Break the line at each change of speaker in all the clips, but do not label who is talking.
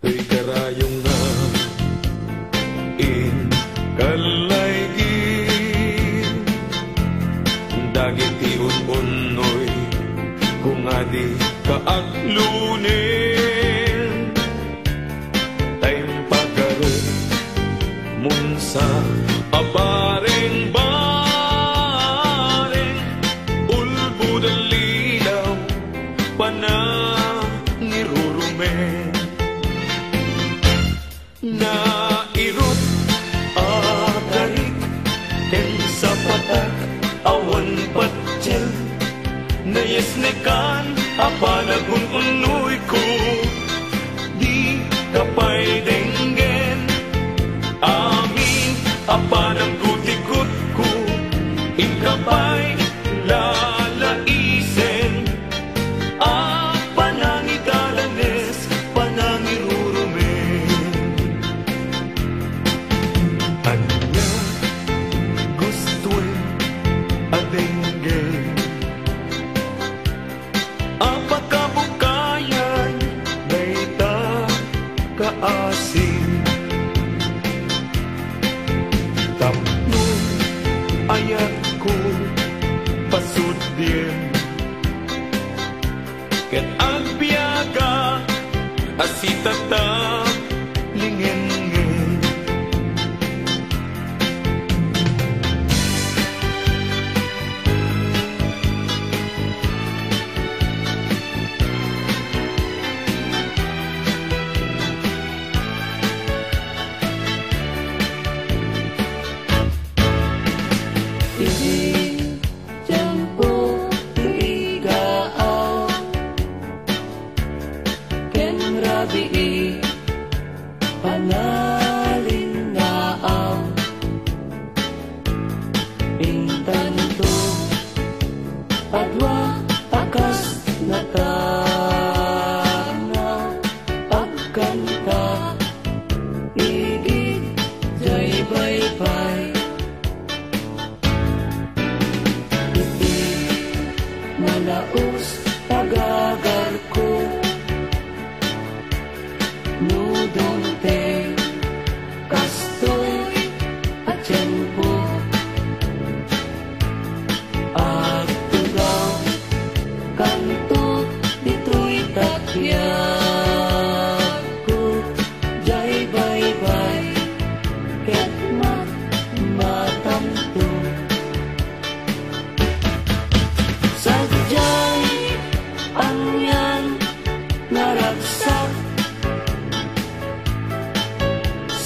Tuy karayong na in kalaygin dagit iun-unoy kung adi kaaglunin tayong pagkarot munsa abareng-bareng ulbud ang lilaw panangirurumen na irot agarik ken sa patak awan patjen na yesnekan apanagun unoy ko di kapay denggen amin apanang gutikot ko ikapay lalaisen apanangidalanes panangirurumen anya gustoy adenggen apakabukayan dayta kaasin tapno ayat ko pasudin ket agbiaga asitata lingengeng
Malaos pagagar ko nudong te kastoy at tiyempo at tugaw kanto dito'y takyag ko jay bye-bye ket matamto sadyay angyan naragsak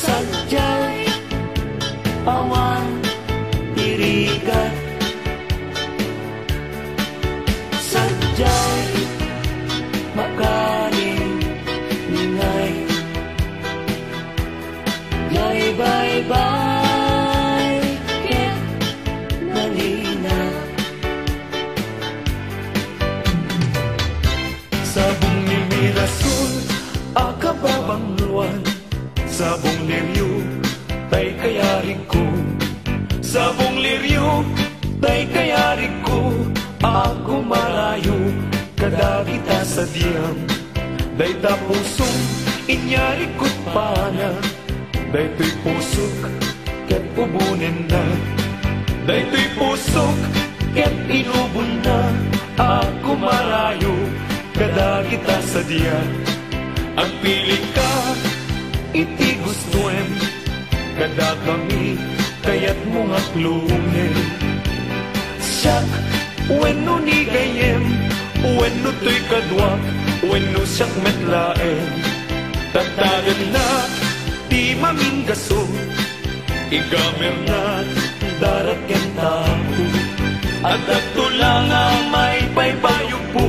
sadyay awan tirigat sadyay makaling ningay jay bye-bye ket nalina
sabong ni Mirasol akababang luwan sabong liryo tay kayarig ko sabong liryo tay kayarig ko ako marayo kadagita sa diyam day tapusong inyari ko't pana day to'y pusok ket ubunin na day to'y pusok ket inubon na ako marayo kadagita sa diyan ang pili ka iti gustuem kada kami kayat mong aklungin siyak wenno ni gayem wenno to'y kadwak wenno siyak metlaen tatagan na di maminggaso igamer na darat ken tao at tulang ang may paypayo po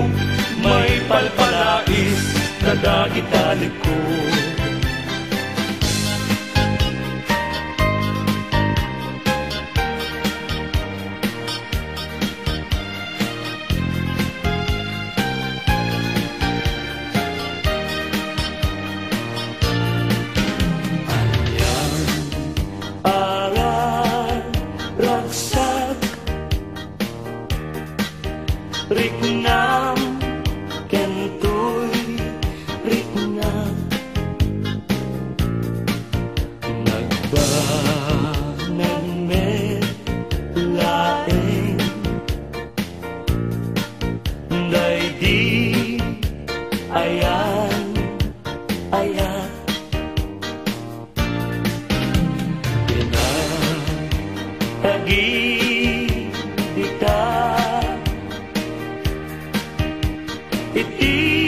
may palpalais kadagitalik ko
Riknam kentoy riknam
Banan me laeng Day di ayan ayan Pinatagi kita Iti